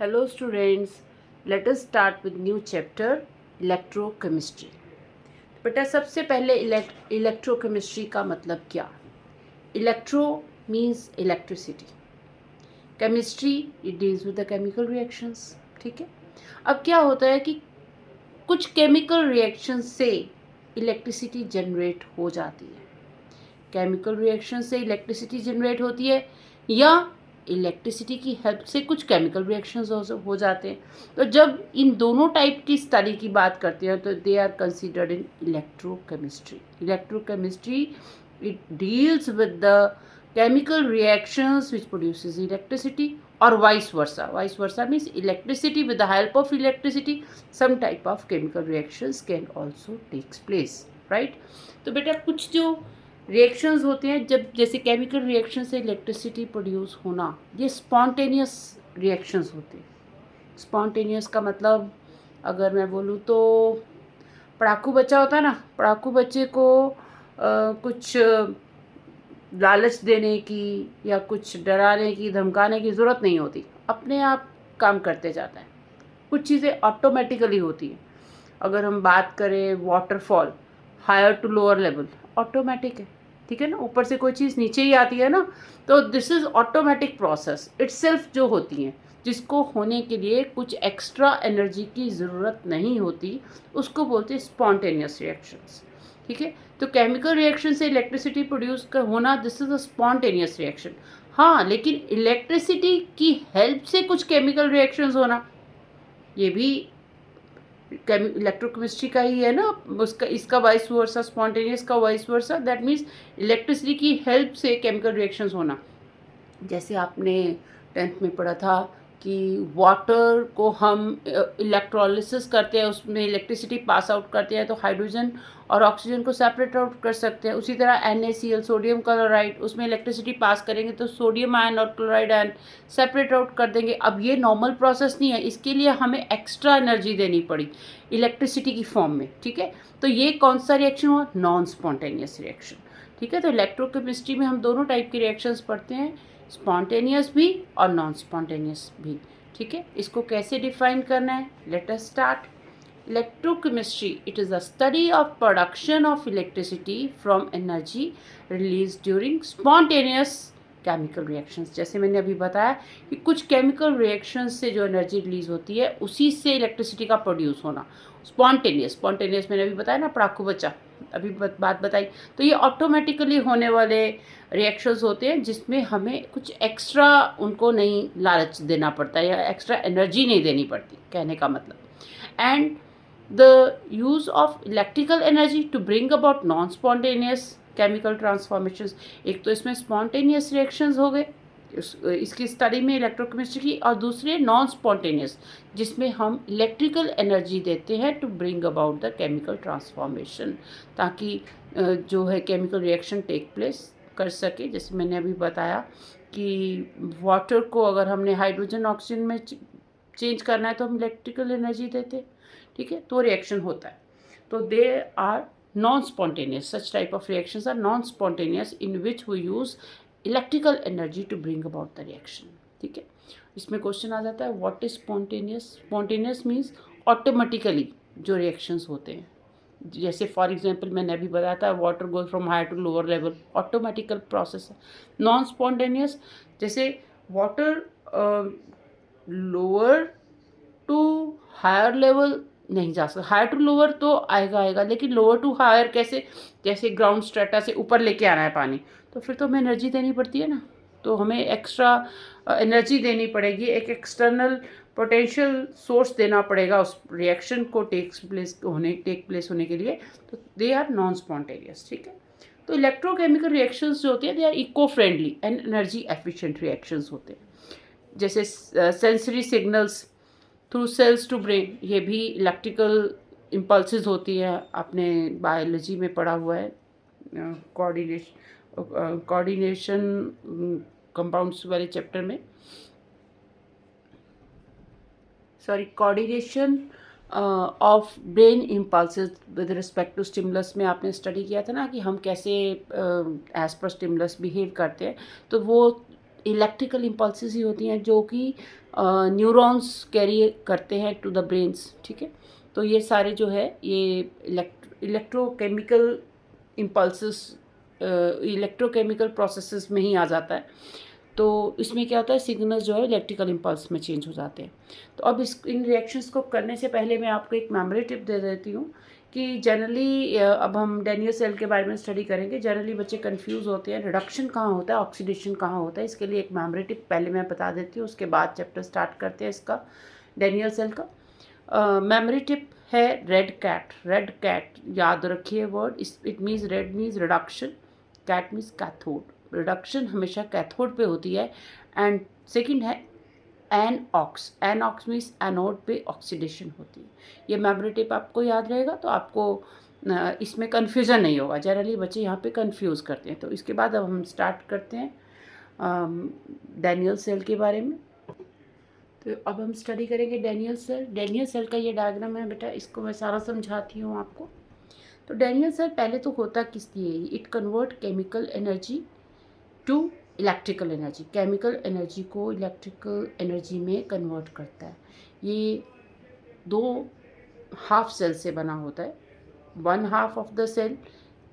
Hello students, let us start with new chapter electrochemistry. बेटा सबसे पहले इलेक्ट्रोकेमिस्ट्री का मतलब क्या? Electro means electricity, chemistry it deals with the chemical reactions. ठीक है. अब क्या होता है कि कुछ केमिकल रिएक्शंस से इलेक्ट्रिसिटी जनरेट हो जाती है. केमिकल रिएक्शन से इलेक्ट्रिसिटी जनरेट होती है या इलेक्ट्रिसिटी की हेल्प से कुछ केमिकल रिएक्शंस हो जाते हैं. तो जब इन दोनों टाइप की स्टडी की बात करते हैं तो they are considered in electrochemistry. Electrochemistry it deals with the chemical reactions which produces electricity or vice versa. Vice versa means electricity, with the help of electricity some type of chemical reactions can also takes place, right? तो बेटा कुछ जो reactions होते हैं, जब जैसे chemical reaction से electricity produce होना, ये स्पॉन्टेनियस रिएक्शंस होते हैं. स्पॉन्टेनियस का मतलब अगर मैं बोलूँ तो पढ़ाकू बच्चा होता है ना, पढ़ाकू बच्चे को कुछ लालच देने की या कुछ डराने की धमकाने की ज़रूरत नहीं होती, अपने आप काम करते जाता है. कुछ चीज़ें ऑटोमेटिकली होती हैं. अगर हम बात करें waterfall, higher to lower level, automatic है. ठीक है ना, ऊपर से कोई चीज़ नीचे ही आती है ना, तो this is automatic process itself जो होती हैं, जिसको होने के लिए कुछ एक्स्ट्रा एनर्जी की ज़रूरत नहीं होती, उसको बोलते हैं स्पॉन्टेनियस रिएक्शंस. ठीक है. तो केमिकल रिएक्शन से इलेक्ट्रिसिटी प्रोड्यूस का होना, this is a spontaneous reaction. हाँ, लेकिन इलेक्ट्रिसिटी की हेल्प से कुछ केमिकल रिएक्शंस होना, ये भी इलेक्ट्रोकेमिस्ट्री का ही है ना. उसका इसका वाइस वर्सा, स्पॉन्टेनियस का vice versa, that means electricity की हेल्प से केमिकल रिएक्शंस होना. जैसे आपने 10th में पढ़ा था कि वाटर को हम इलेक्ट्रोलिसिस करते हैं, उसमें इलेक्ट्रिसिटी पास आउट करते हैं, तो हाइड्रोजन और ऑक्सीजन को सेपरेट आउट कर सकते हैं. उसी तरह NaCl, सोडियम क्लोराइड, उसमें इलेक्ट्रिसिटी पास करेंगे तो सोडियम आयन और क्लोराइड आयन सेपरेट आउट कर देंगे. अब ये नॉर्मल प्रोसेस नहीं है, इसके लिए हमें एक्स्ट्रा एनर्जी देनी पड़ी इलेक्ट्रिसिटी की फॉर्म में. ठीक है. तो ये कौन सा रिएक्शन हुआ? Non spontaneous reaction. ठीक है. तो इलेक्ट्रोकेमिस्ट्री में हम दोनों टाइप के रिएक्शंस पढ़ते हैं, स्पॉन्टेनियस भी और नॉन स्पॉन्टेनियस भी. ठीक है. इसको कैसे डिफाइन करना है? Let us start. Electrochemistry it is the study of production of electricity from energy release during spontaneous chemical reactions. जैसे मैंने अभी बताया कि कुछ केमिकल रिएक्शंस से जो एनर्जी रिलीज होती है, उसी से इलेक्ट्रिसिटी का प्रोड्यूस होना. स्पॉन्टेनियस मैंने अभी बताया ना, पढ़ाकू बच्चा अभी बात बताई. तो ये ऑटोमेटिकली होने वाले रिएक्शंस होते हैं जिसमें हमें कुछ एक्स्ट्रा उनको नहीं लालच देना पड़ता है या एक्स्ट्रा एनर्जी नहीं देनी पड़ती, कहने का मतलब. And the use of electrical energy to bring about non spontaneous chemical transformations. एक तो इसमें स्पॉन्टेनियस रिएक्शंस हो गए इसकी स्टडी में इलेक्ट्रोकेमिस्ट्री की, और दूसरे नॉन स्पॉन्टेनियस जिसमें हम इलेक्ट्रिकल एनर्जी देते हैं to bring about the chemical transformation, ताकि जो है केमिकल रिएक्शन टेक प्लेस कर सके. जैसे मैंने अभी बताया कि वाटर को अगर हमने हाइड्रोजन ऑक्सीजन में चेंज करना है तो हम इलेक्ट्रिकल एनर्जी देते हैं. ठीक है. तो रिएक्शन होता है. तो they are non spontaneous. Such type of reactions are non spontaneous in which we use electrical energy to bring about the reaction. ठीक है. इसमें क्वेश्चन आ जाता है what is spontaneous. Spontaneous means automatically जो रिएक्शंस होते हैं. जैसे फॉर एग्जांपल मैंने अभी बताया था water goes from higher to lower level, automatical process है. नॉन स्पॉन्टेनियस जैसे water lower to higher level नहीं जा सकता. हायर टू लोअर तो आएगा, लेकिन लोअर टू हायर कैसे? जैसे ग्राउंड स्ट्रेटा से ऊपर लेके आना है पानी, तो फिर तो हमें एनर्जी देनी पड़ती है ना. तो हमें एक्स्ट्रा एनर्जी देनी पड़ेगी, एक एक्सटर्नल पोटेंशियल सोर्स देना पड़ेगा उस रिएक्शन को टेक प्लेस होने के लिए. तो दे आर नॉन स्पॉन्टेनियस. ठीक है. तो इलेक्ट्रोकेमिकल रिएक्शंस जो होते हैं they are eco friendly and energy efficient reactions होते हैं. जैसे sensory signals through cells to brain, ये भी इलेक्ट्रिकल इम्पल्सेस होती है. आपने बायोलॉजी में पढ़ा हुआ है कोऑर्डिनेशन कंपाउंड्स वाले चैप्टर में, coordination of brain impulses with respect to stimulus में आपने स्टडी किया था ना कि हम कैसे एज पर स्टिमुलस बिहेव करते हैं. तो वो इलेक्ट्रिकल इम्पल्सेस ही होती हैं जो कि न्यूरॉन्स कैरी करते हैं टू द ब्रेन्स, ठीक है। तो ये सारे जो है ये इलेक्ट्रोकेमिकल इम्पल्सेस इलेक्ट्रोकेमिकल प्रोसेसेस में ही आ जाता है। तो इसमें क्या होता है, सिग्नल्स जो है इलेक्ट्रिकल इम्पल्स में चेंज हो जाते हैं। तो अब इन रिएक्शंस को करने से पहले मैं आपको एक मेमोरी टिप दे देती हूँ कि जनरली अब हम डेनियल सेल के बारे में स्टडी करेंगे। जनरली बच्चे कंफ्यूज होते हैं रिडक्शन कहाँ होता है, ऑक्सीडेशन कहाँ होता है। इसके लिए एक मेमोरी टिप पहले मैं बता देती हूँ, उसके बाद चैप्टर स्टार्ट करते हैं इसका, डेनियल सेल का। मेमोरी टिप है रेड कैट। रेड कैट याद रखिए word, it means red means reduction, cat means cathode. Reduction हमेशा कैथोड पे होती है। एंड सेकंड है एनऑक्स। एनऑक्स मीन्स एनोड पे ऑक्सीडेशन होती है। ये मेमोरी टिप आपको याद रहेगा तो आपको इसमें कन्फ्यूज़न नहीं होगा। जनरली बच्चे यहाँ पे कंफ्यूज करते हैं। तो इसके बाद अब हम स्टार्ट करते हैं डेनियल सेल के बारे में। तो अब हम स्टडी करेंगे डेनियल सेल। डेनियल सेल का ये डायग्राम है बेटा, इसको मैं सारा समझाती हूँ आपको। तो डेनियल सेल पहले तो होता किस लिए, it convert chemical energy to electrical energy. Chemical energy को इलेक्ट्रिकल एनर्जी में कन्वर्ट करता है। ये 2 हाफ सेल से बना होता है। 1 हाफ ऑफ द सेल,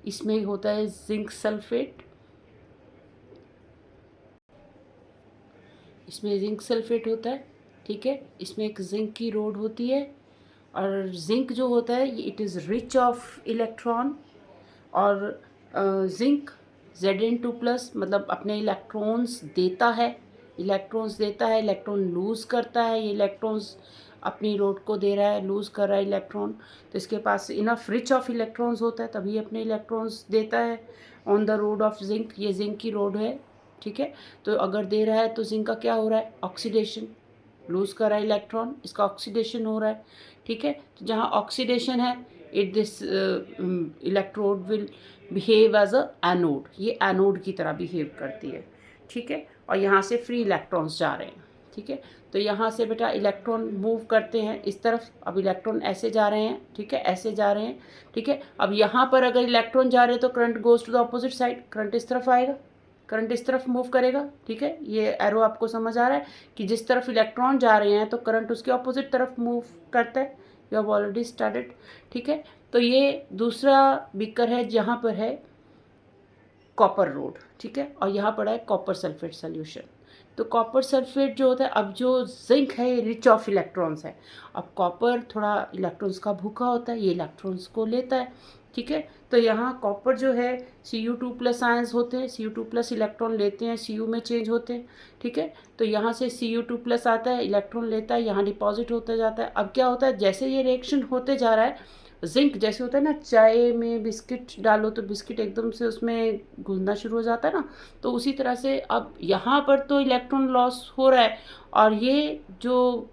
इसमें होता है जिंक सल्फेट, इसमें जिंक सल्फेट होता है, ठीक है। इसमें एक जिंक की रोड होती है और जिंक जो होता है it is rich of electron. और जिंक Zn2+ मतलब अपने इलेक्ट्रॉन्स देता है, इलेक्ट्रॉन लूज़ करता है। ये इलेक्ट्रॉन्स अपनी रोड को दे रहा है, लूज़ कर रहा है इलेक्ट्रॉन। तो इसके पास इनफ रिच ऑफ इलेक्ट्रॉन्स होता है तभी अपने इलेक्ट्रॉन्स देता है on the road of zinc. ये जिंक की रोड है, ठीक है। तो अगर दे रहा है तो जिंक का क्या हो रहा है, ऑक्सीडेशन, लूज़ कर रहा है इलेक्ट्रॉन, इसका ऑक्सीडेशन हो रहा है, ठीक है। तो जहाँ ऑक्सीडेशन है this electrode will behave as a anode. ये एनोड की तरह बिहेव करती है, ठीक है। और यहाँ से फ्री इलेक्ट्रॉन्स जा रहे हैं, ठीक है। तो यहाँ से बेटा इलेक्ट्रॉन मूव करते हैं इस तरफ। अब इलेक्ट्रॉन ऐसे जा रहे हैं, ठीक है, ऐसे जा रहे हैं, ठीक है। अब यहाँ पर अगर इलेक्ट्रॉन जा रहे हैं तो current goes to the opposite side, current इस तरफ आएगा, करंट इस तरफ मूव करेगा, ठीक है। ये एरो आपको समझ आ रहा है कि जिस तरफ इलेक्ट्रॉन जा रहे हैं तो करंट उसके ऑपोजिट तरफ मूव करता है। यू हैव ऑलरेडी स्टार्टेड, ठीक है। तो ये दूसरा बीकर है जहाँ पर है कॉपर रोड, ठीक है। और यहाँ पड़ा है कॉपर सल्फेट सोल्यूशन। तो कॉपर सल्फेट जो होता है, अब जो जिंक है रिच ऑफ इलेक्ट्रॉन्स है। अब कॉपर थोड़ा इलेक्ट्रॉन्स का भूखा होता है, ये इलेक्ट्रॉन्स को लेता है, ठीक है। तो यहाँ कॉपर जो है Cu2+ आयंस होते हैं, Cu2+ इलेक्ट्रॉन लेते हैं, Cu में चेंज होते हैं, ठीक है। तो यहाँ से Cu2+ आता है, इलेक्ट्रॉन लेता है, यहाँ डिपॉजिट होता जाता है। अब क्या होता है, जैसे ये रिएक्शन होते जा रहा है, जिंक जैसे होता है ना, चाय में बिस्किट डालो तो बिस्किट एकदम से उसमें घुलना शुरू हो जाता है ना, तो उसी तरह से अब यहाँ पर तो इलेक्ट्रॉन लॉस हो रहा है और ये जो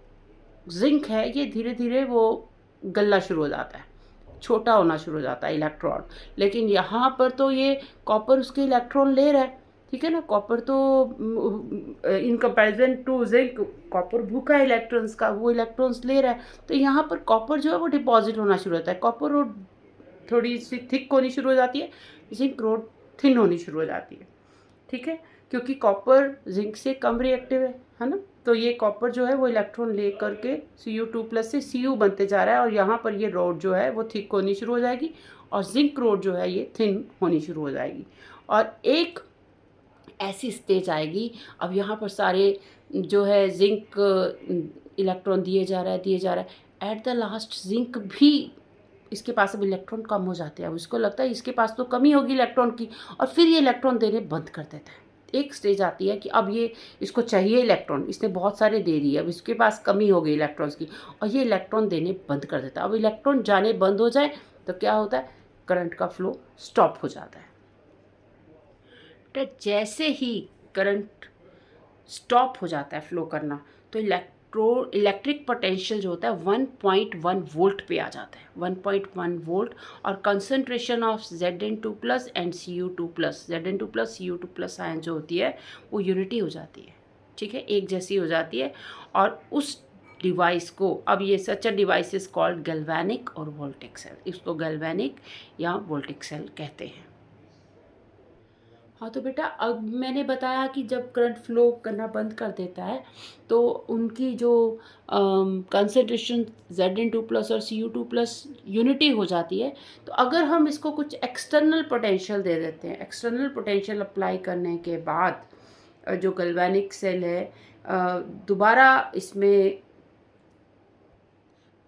जिंक है ये धीरे धीरे वो गलना शुरू हो जाता है, छोटा होना शुरू हो जाता है इलेक्ट्रॉन। लेकिन यहाँ पर तो ये कॉपर उसके इलेक्ट्रॉन ले रहा है, ठीक है ना। कॉपर तो in comparison to zinc, copper भूखा है इलेक्ट्रॉन्स का, वो इलेक्ट्रॉन्स ले रहा है। तो यहाँ पर कॉपर जो है वो डिपॉजिट होना शुरू होता है। कॉपर रोड थोड़ी सी थिक होनी शुरू हो जाती है, जिंक रोड थिन होनी शुरू हो जाती है, ठीक है। क्योंकि कॉपर जिंक से कम रिएक्टिव है ना। तो ये कॉपर जो है वो इलेक्ट्रॉन ले करके Cu2+ से Cu बनते जा रहा है और यहाँ पर ये रोड जो है वो थिक होनी शुरू हो जाएगी और जिंक रोड जो है ये थिन होनी शुरू हो जाएगी। और एक ऐसी स्टेज आएगी, अब यहाँ पर सारे जो है जिंक इलेक्ट्रॉन दिए जा रहा है, एट द लास्ट जिंक भी इसके पास अब इलेक्ट्रॉन कम हो जाते हैं। अब इसको लगता है इसके पास तो कमी होगी इलेक्ट्रॉन की, और फिर ये इलेक्ट्रॉन देने बंद कर देता है। एक स्टेज आती है कि अब ये इसको चाहिए इलेक्ट्रॉन, इसने बहुत सारे दे दिए, अब इसके पास कमी हो गई इलेक्ट्रॉन्स की और ये इलेक्ट्रॉन देने बंद कर देता है। अब इलेक्ट्रॉन जाने बंद हो जाए तो क्या होता है, करंट का फ्लो स्टॉप हो जाता है। तो जैसे ही करंट स्टॉप हो जाता है फ्लो करना तो इलेक्ट्रिक पोटेंशियल जो होता है 1.1 वोल्ट पे आ जाता है, 1.1 वोल्ट। और concentration of Zn2+ and Cu2+, Zn2+ Cu2+ ion जो होती है वो यूनिटी हो जाती है, ठीक है, एक जैसी हो जाती है। और उस डिवाइस को, अब ये such a device is called galvanic और वोल्टिक सेल, इसको गैल्वेनिक या वोल्टिक सेल कहते हैं। हाँ, तो बेटा अब मैंने बताया कि जब करंट फ्लो करना बंद कर देता है तो उनकी जो कंसंट्रेशन Zn2+ और Cu2+ यूनिटी हो जाती है। तो अगर हम इसको कुछ एक्सटर्नल पोटेंशियल दे देते हैं, एक्सटर्नल पोटेंशियल अप्लाई करने के बाद जो गैल्वेनिक सेल है दोबारा इसमें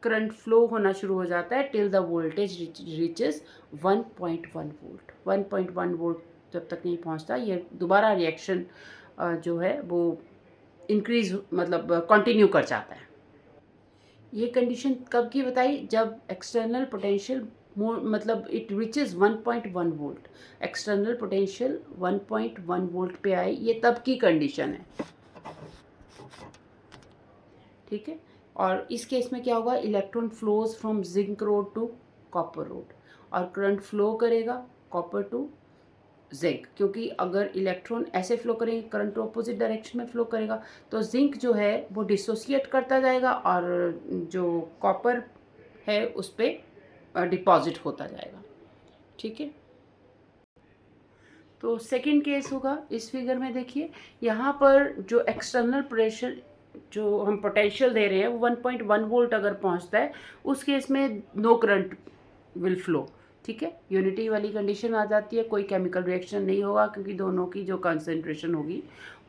करंट फ्लो होना शुरू हो जाता है till the voltage reaches 1.1 volt. 1.1 volt जब तक नहीं पहुंचता ये दोबारा रिएक्शन जो है वो इंक्रीज मतलब कंटिन्यू कर जाता है। ये कंडीशन कब की बताई, जब एक्सटर्नल पोटेंशियल मतलब it reaches 1.1 volt, external potential 1.1 volt पे आए, ये तब की कंडीशन है। ठीक है, और इस केस में क्या होगा, electron flows from zinc rod to copper rod और करंट फ्लो करेगा कॉपर टू जिंक, क्योंकि अगर इलेक्ट्रॉन ऐसे फ्लो करेंगे करंट ऑपोजिट डायरेक्शन में फ्लो करेगा तो जिंक जो है वो डिसोसिएट करता जाएगा और जो कॉपर है उस पर डिपॉजिट होता जाएगा। ठीक है, तो सेकंड केस होगा इस फिगर में देखिए, यहाँ पर जो एक्सटर्नल प्रेशर जो हम पोटेंशियल दे रहे हैं वो 1.1 वोल्ट अगर पहुँचता है उस केस में नो करंट विल फ्लो। ठीक है, यूनिटी वाली कंडीशन आ जाती है, कोई केमिकल रिएक्शन नहीं होगा क्योंकि दोनों की जो कंसंट्रेशन होगी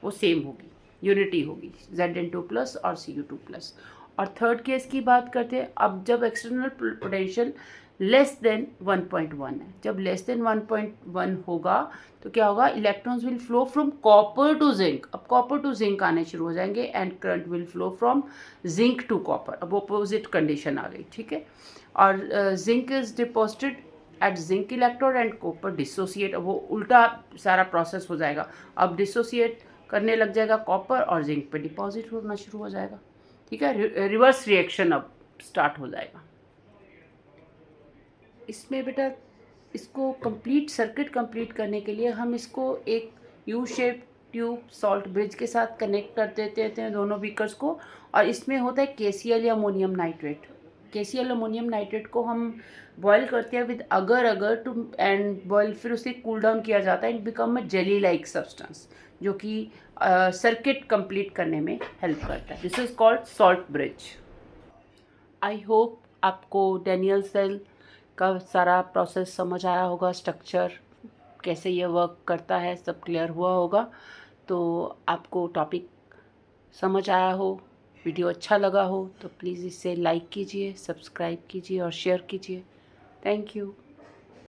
वो सेम होगी, यूनिटी होगी Zn2+ और Cu2+। और थर्ड केस की बात करते हैं, अब जब एक्सटर्नल पोटेंशियल लेस देन 1.1 है, जब लेस देन 1.1 होगा तो क्या होगा, electrons will flow from copper to zinc. अब कॉपर टू जिंक आने शुरू हो जाएंगे and current will flow from zinc to copper. अब अपोजिट कंडीशन आ गई। ठीक है, और zinc is deposited at zinc electrode and copper dissociate, अब वो उल्टा सारा प्रोसेस हो जाएगा, अब डिसोसिएट करने लग जाएगा कॉपर और जिंक पे डिपॉजिट होना शुरू हो जाएगा। ठीक है, रिवर्स रिएक्शन अब स्टार्ट हो जाएगा। इसमें बेटा इसको कंप्लीट सर्किट कंप्लीट करने के लिए हम इसको एक U shape tube salt bridge के साथ कनेक्ट कर देते हैं दोनों बीकर्स को, और इसमें होता है KCl या ammonium nitrate. KCl ammonium nitrate को हम बॉयल करते हैं विद अगर टू एंड बॉयल, फिर उसे कूल डाउन किया जाता है and become a jelly like substance जो कि सर्किट कंप्लीट करने में हेल्प करता है। This is called salt bridge. I hope आपको डैनियल सेल का सारा प्रोसेस समझ आया होगा, स्ट्रक्चर कैसे ये वर्क करता है सब क्लियर हुआ होगा। तो आपको टॉपिक समझ आया हो, वीडियो अच्छा लगा हो तो प्लीज़ इसे लाइक कीजिए, सब्सक्राइब कीजिए और शेयर कीजिए। Thank you.